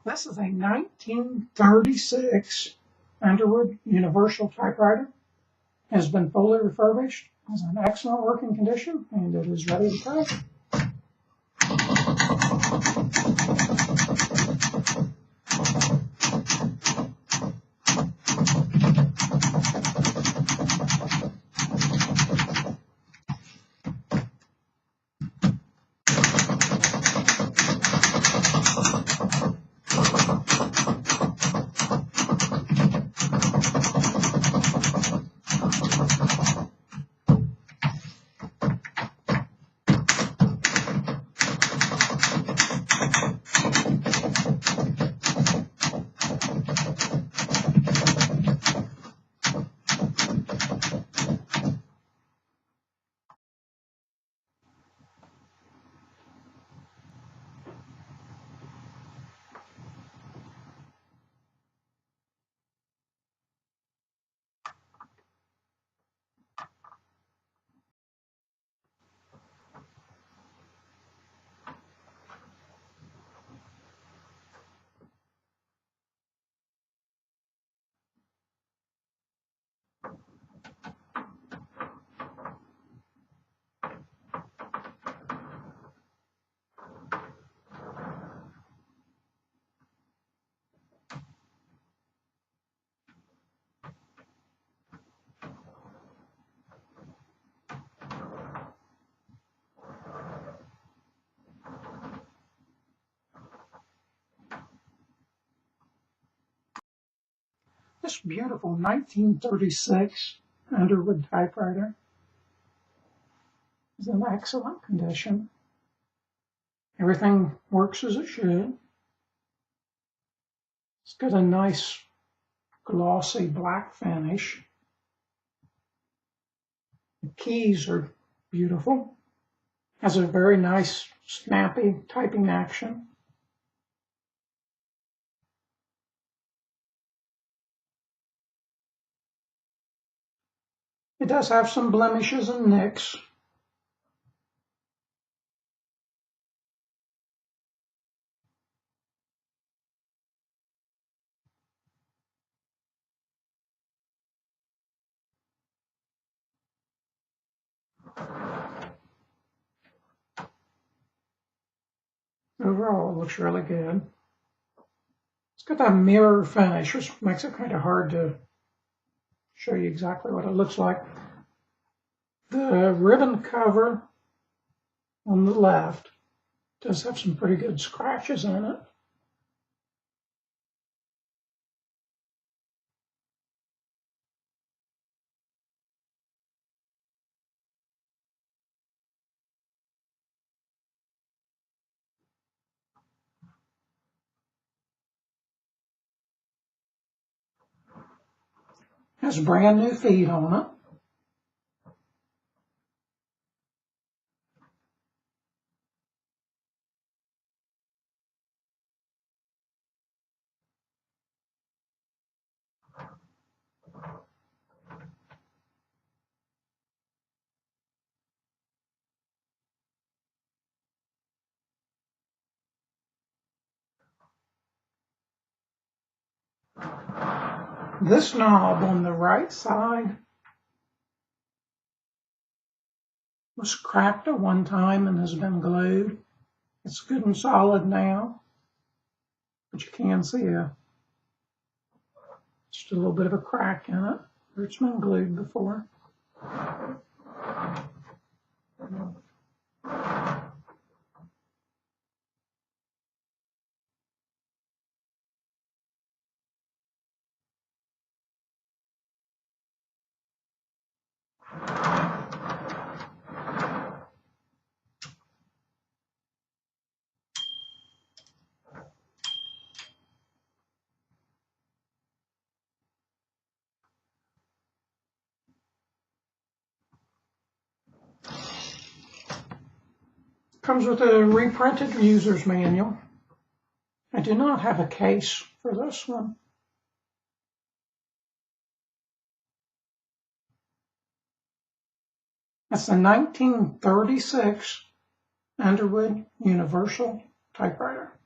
This is a 1936 Underwood Universal typewriter. It has been fully refurbished, is in excellent working condition, and it is ready to print. This beautiful 1936 Underwood typewriter is in excellent condition. Everything works as it should. It's got a nice glossy black finish. The keys are beautiful. Has a very nice snappy typing action. It does have some blemishes and nicks. Overall, it looks really good. It's got that mirror finish, which makes it kind of hard to show you exactly what it looks like. The ribbon cover on the left does have some pretty good scratches in it. Has brand new feet on it. This knob on the right side was cracked at one time and has been glued. It's good and solid now, but you can see just a little bit of a crack in it where it's been glued before. Comes with a reprinted user's manual. I do not have a case for this one. That's a 1936 Underwood Universal typewriter.